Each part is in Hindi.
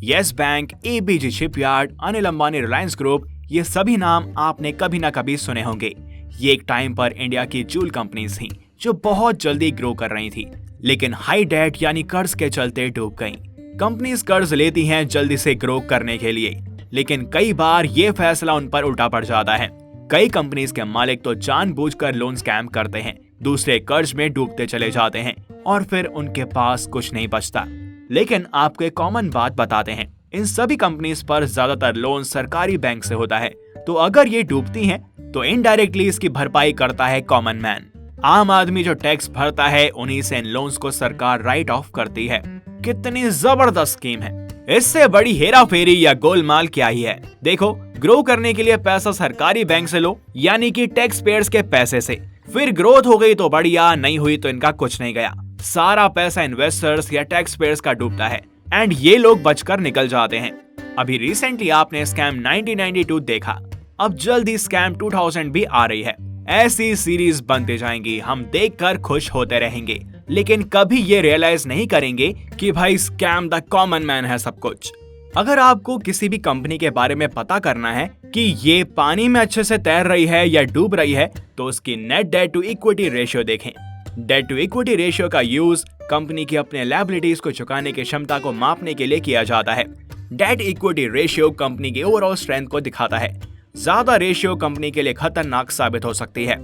Yes bank, ABG shipyard, Anil Ambani Reliance group, ये सभी नाम आपने कभी ना कभी सुने होंगे। ये एक टाइम पर इंडिया की जूल कंपनीज थी जो बहुत जल्दी ग्रो कर रही थी, लेकिन हाई डेट यानी कर्ज के चलते डूब गईं। कंपनीज कर्ज लेती हैं जल्दी से ग्रो करने के लिए, लेकिन कई बार ये फैसला उन पर उल्टा पड़ जाता है। कई कंपनीज के मालिक तो जानबूझकर लोन स्कैम करते हैं, दूसरे कर्ज में डूबते चले जाते हैं और फिर उनके पास कुछ नहीं बचता। लेकिन आपको एक कॉमन बात बताते हैं, इन सभी कंपनीज पर ज्यादातर लोन सरकारी बैंक से होता है, तो अगर ये डूबती हैं तो इनडायरेक्टली इसकी भरपाई करता है कॉमन मैन। आम आदमी जो टैक्स भरता है उन्हीं से इन लोन्स को सरकार राइट ऑफ करती है। कितनी जबरदस्त स्कीम है, इससे बड़ी हेरा फेरी या गोलमाल क्या ही है। देखो, ग्रो करने के लिए पैसा सरकारी बैंक से लो, यानी कि टैक्स पेयर्स के पैसे से, फिर ग्रोथ हो गई तो बढ़िया, नहीं हुई तो इनका कुछ नहीं गया। सारा पैसा इन्वेस्टर्स या टैक्स पेयर्स का डूबता है एंड ये लोग बचकर निकल जाते हैं। अभी रिसेंटली आपने स्कैम 1992 देखा, अब जल्दी स्कैम 2000 भी आ रही है। ऐसी सीरीज बनती जाएंगी, हम देखकर खुश होते रहेंगे, लेकिन कभी ये रियलाइज नहीं करेंगे कि भाई स्कैम द कॉमन मैन है सब कुछ। अगर आपको किसी भी कंपनी के बारे में पता करना है कि ये पानी में अच्छे से तैर रही है या डूब रही है, तो उसकी net debt to equity ratio देखें। डेट टू इक्विटी रेशियो का यूज कंपनी की अपने लायबिलिटीज को चुकाने की क्षमता को मापने के लिए किया जाता है। डेट इक्विटी रेशियो कंपनी की ओवरऑल स्ट्रेंथ को दिखाता है। ज्यादा रेशियो कंपनी के लिए खतरनाक साबित हो सकती है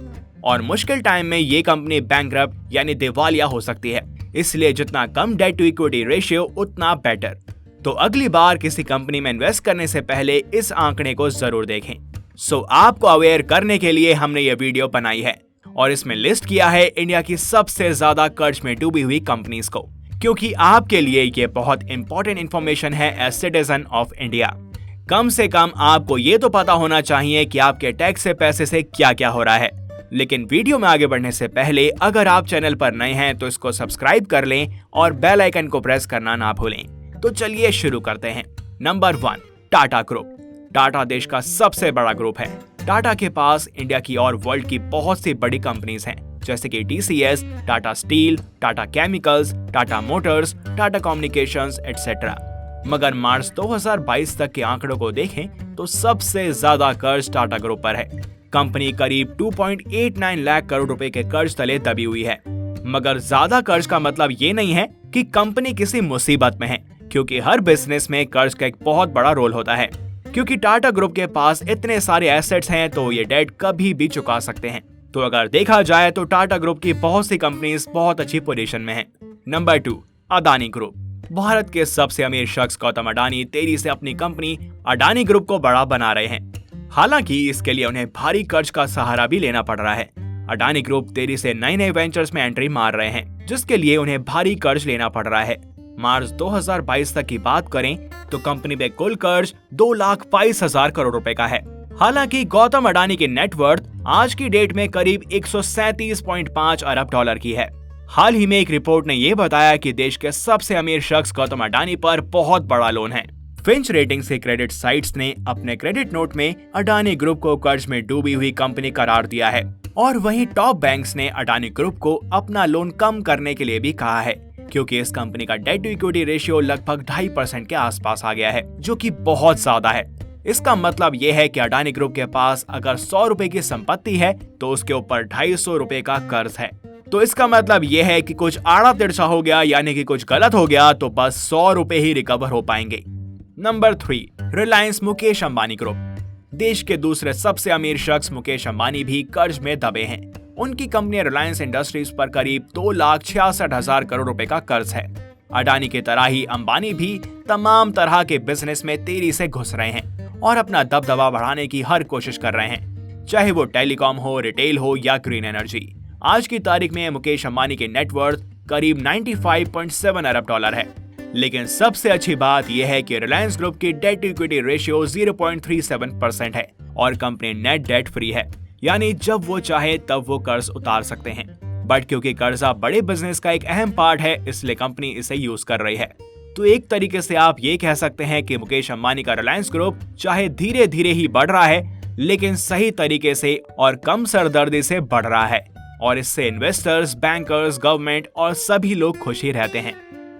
और मुश्किल टाइम में ये कंपनी बैंकरप्ट यानी दिवालिया हो सकती है। इसलिए जितना कम डेट टू इक्विटी रेशियो उतना बेटर। तो अगली बार किसी कंपनी में इन्वेस्ट करने से पहले इस आंकड़े को जरूर देखें। सो आपको अवेयर करने के लिए हमने ये वीडियो बनाई है और इसमें लिस्ट किया है इंडिया की सबसे ज्यादा कर्ज में डूबी हुई कंपनीज को, क्योंकि आपके लिए ये बहुत इंपॉर्टेंट इंफॉर्मेशन है एज सिटीजन ऑफ इंडिया। कम से कम आपको ये तो पता होना चाहिए कि आपके टैक्स से पैसे से क्या क्या हो रहा है। लेकिन वीडियो में आगे बढ़ने से पहले अगर आप चैनल पर नए हैं तो इसको सब्सक्राइब कर लें और बेल आइकन को प्रेस करना ना भूलें। तो चलिए शुरू करते हैं। Number 1, Tata group. टाटा देश का सबसे बड़ा ग्रुप है। टाटा के पास इंडिया की और वर्ल्ड की बहुत सी बड़ी कंपनीज हैं, जैसे कि TCS, Tata steel, Tata chemicals, Tata Motors, Tata communications etcetera. मगर मार्च 2022 तक के आंकड़ों को देखें तो सबसे ज्यादा कर्ज टाटा ग्रुप पर है। कंपनी करीब 2.89 लाख करोड़ रुपए के कर्ज तले दबी हुई है। मगर ज्यादा कर्ज का मतलब ये नहीं है कि कंपनी किसी मुसीबत में है, क्योंकि हर बिजनेस में कर्ज का एक बहुत बड़ा रोल होता है। क्योंकि टाटा ग्रुप के पास इतने सारे एसेट्स हैं तो ये डेट कभी भी चुका सकते हैं। तो अगर देखा जाए तो टाटा ग्रुप की बहुत सी कंपनीज बहुत अच्छी पोजीशन में हैं। Number 2, Adani group. भारत के सबसे अमीर शख्स गौतम अडानी तेजी से अपनी कंपनी अडानी ग्रुप को बड़ा बना रहे हैं। हालांकि इसके लिए उन्हें भारी कर्ज का सहारा भी लेना पड़ रहा है। अडानी ग्रुप तेजी से नए नए वेंचर्स में एंट्री मार रहे हैं, जिसके लिए उन्हें भारी कर्ज लेना पड़ रहा है। मार्च 2022 तक की बात करें तो कंपनी पे कुल कर्ज 2,22,000 करोड़ रुपए का है। हालांकि गौतम अडानी की नेटवर्थ आज की डेट में करीब 137.5 अरब डॉलर की है। हाल ही में एक रिपोर्ट ने यह बताया कि देश के सबसे अमीर शख्स गौतम अडानी पर बहुत बड़ा लोन है। फिंच रेटिंग से क्रेडिट साइट्स ने अपने क्रेडिट नोट में अडानी ग्रुप को कर्ज में डूबी हुई कंपनी करार दिया है और वहीं टॉप बैंक्स ने अडानी ग्रुप को अपना लोन कम करने के लिए भी कहा है, क्योंकि इस कंपनी का डेट टू इक्विटी रेशियो लगभग 2.5% के आसपास आ गया है, जो कि बहुत ज्यादा है। इसका मतलब यह है कि अडानी ग्रुप के पास अगर 100 रुपए की संपत्ति है तो उसके ऊपर 250 रुपए का कर्ज है। तो इसका मतलब यह है कि कुछ आड़ा तिरछा हो गया, यानी कि कुछ गलत हो गया, तो बस 100 रुपए ही रिकवर हो पाएंगे। Number 3, Reliance Mukesh Ambani group. देश के दूसरे सबसे अमीर शख्स मुकेश अंबानी भी कर्ज में दबे हैं। उनकी कंपनी रिलायंस इंडस्ट्रीज पर करीब 2,66,000 करोड़ रुपए का कर्ज है। अडानी की तरह ही अंबानी भी तमाम तरह के बिजनेस में तेजी से घुस रहे हैं और अपना दबदबा बढ़ाने की हर कोशिश कर रहे हैं, चाहे वो टेलीकॉम हो, रिटेल हो या ग्रीन एनर्जी। आज की तारीख में मुकेश अंबानी की नेटवर्थ करीब 95.7 अरब डॉलर है। लेकिन सबसे अच्छी बात यह है कि रिलायंस ग्रुप की डेट टू इक्विटी रेशियो 0.37% है और कंपनी नेट डेट फ्री है, यानी जब वो चाहे तब वो कर्ज उतार सकते हैं। बट क्योंकि कर्जा बड़े बिजनेस का एक अहम पार्ट है, इसलिए कंपनी इसे यूज कर रही है। तो एक तरीके से आप ये कह सकते हैं कि मुकेश अंबानी का रिलायंस ग्रुप चाहे धीरे धीरे ही बढ़ रहा है, लेकिन सही तरीके से और कम सरदर्दी से बढ़ रहा है और इससे इन्वेस्टर्स, बैंकर्स, गवर्नमेंट और सभी लोग खुशी रहते हैं।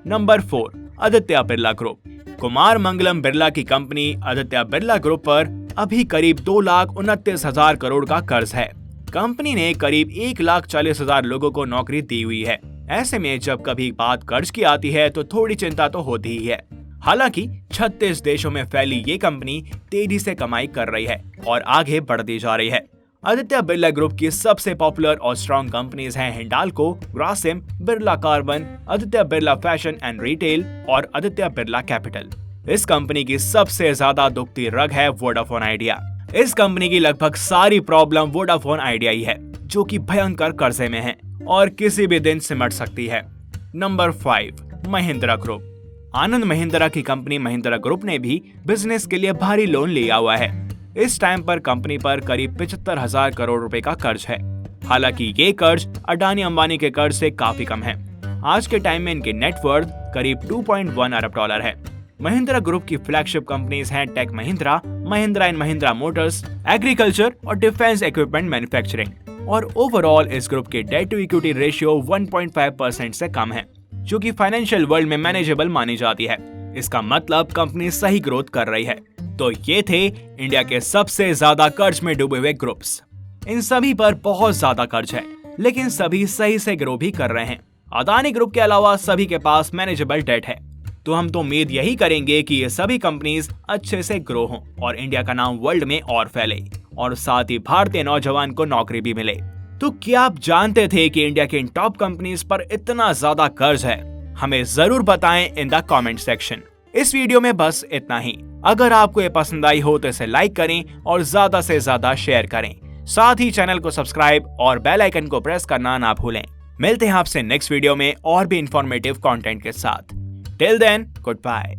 Number 4, Aditya Birla group. कुमार मंगलम बिरला की कंपनी आदित्य बिरला ग्रुप पर अभी करीब 2,29,000 करोड़ का कर्ज है। कंपनी ने करीब 1,40,000 लोगों को नौकरी दी हुई है। ऐसे में जब कभी बात कर्ज की आती है तो थोड़ी चिंता तो होती ही है। हालांकि 36 देशों में फैली ये कंपनी तेजी से कमाई कर रही है और आगे बढ़ती जा रही है। आदित्य बिरला ग्रुप की सबसे पॉपुलर और स्ट्रॉन्ग कंपनीज हैं Hindalco, Grasim, Birla carbon, Aditya Birla fashion and retail और आदित्य बिरला कैपिटल। इस कंपनी की सबसे ज्यादा दुखती रग है वोडाफोन आइडिया। इस कंपनी की लगभग सारी प्रॉब्लम वोडाफोन आइडिया ही है, जो कि भयंकर कर्जे में है और किसी भी दिन सिमट सकती है। Number 5, Mahindra group. आनंद महिंद्रा की कंपनी महिंद्रा ग्रुप ने भी बिजनेस के लिए भारी लोन लिया हुआ है। इस टाइम पर कंपनी पर करीब 75,000 करोड़ रुपए का कर्ज है। हालांकि ये कर्ज अडानी अंबानी के कर्ज से काफी कम है। आज के टाइम में इनकी नेटवर्थ करीब 2.1 अरब डॉलर है। महिंद्रा ग्रुप की फ्लैगशिप कंपनीज हैं Tech Mahindra, Mahindra and Mahindra motors, agriculture और डिफेंस इक्विपमेंट मैन्युफैक्चरिंग। और ओवरऑल इस ग्रुप की डेट टू इक्विटी रेशियो 1.5% से कम है, जो कि फाइनेंशियल वर्ल्ड में मैनेजेबल मानी जाती है। इसका मतलब कंपनी सही ग्रोथ कर रही है। तो ये थे इंडिया के सबसे ज्यादा कर्ज में डूबे हुए ग्रुप्स। इन सभी पर बहुत ज्यादा कर्ज है, लेकिन सभी सही से ग्रो भी कर रहे हैं। अदानी ग्रुप के अलावा सभी के पास मैनेजेबल डेट है। तो हम तो उम्मीद यही करेंगे कि ये सभी कंपनीज अच्छे से ग्रो हों और इंडिया का नाम वर्ल्ड में और फैले और साथ ही भारतीय नौजवान को नौकरी भी मिले। तो क्या आप जानते थे कि इंडिया के इन टॉप कंपनीज पर इतना ज्यादा कर्ज है? हमें जरूर बताएं इन द कमेंट सेक्शन। इस वीडियो में बस इतना ही। अगर आपको ये पसंद आई हो तो इसे लाइक करें और ज्यादा से ज्यादा शेयर करें। साथ ही चैनल को सब्सक्राइब और बेल आइकन को प्रेस करना ना भूलें। मिलते हैं आपसे नेक्स्ट वीडियो में और भी इंफॉर्मेटिव कंटेंट के साथ। Till then, goodbye.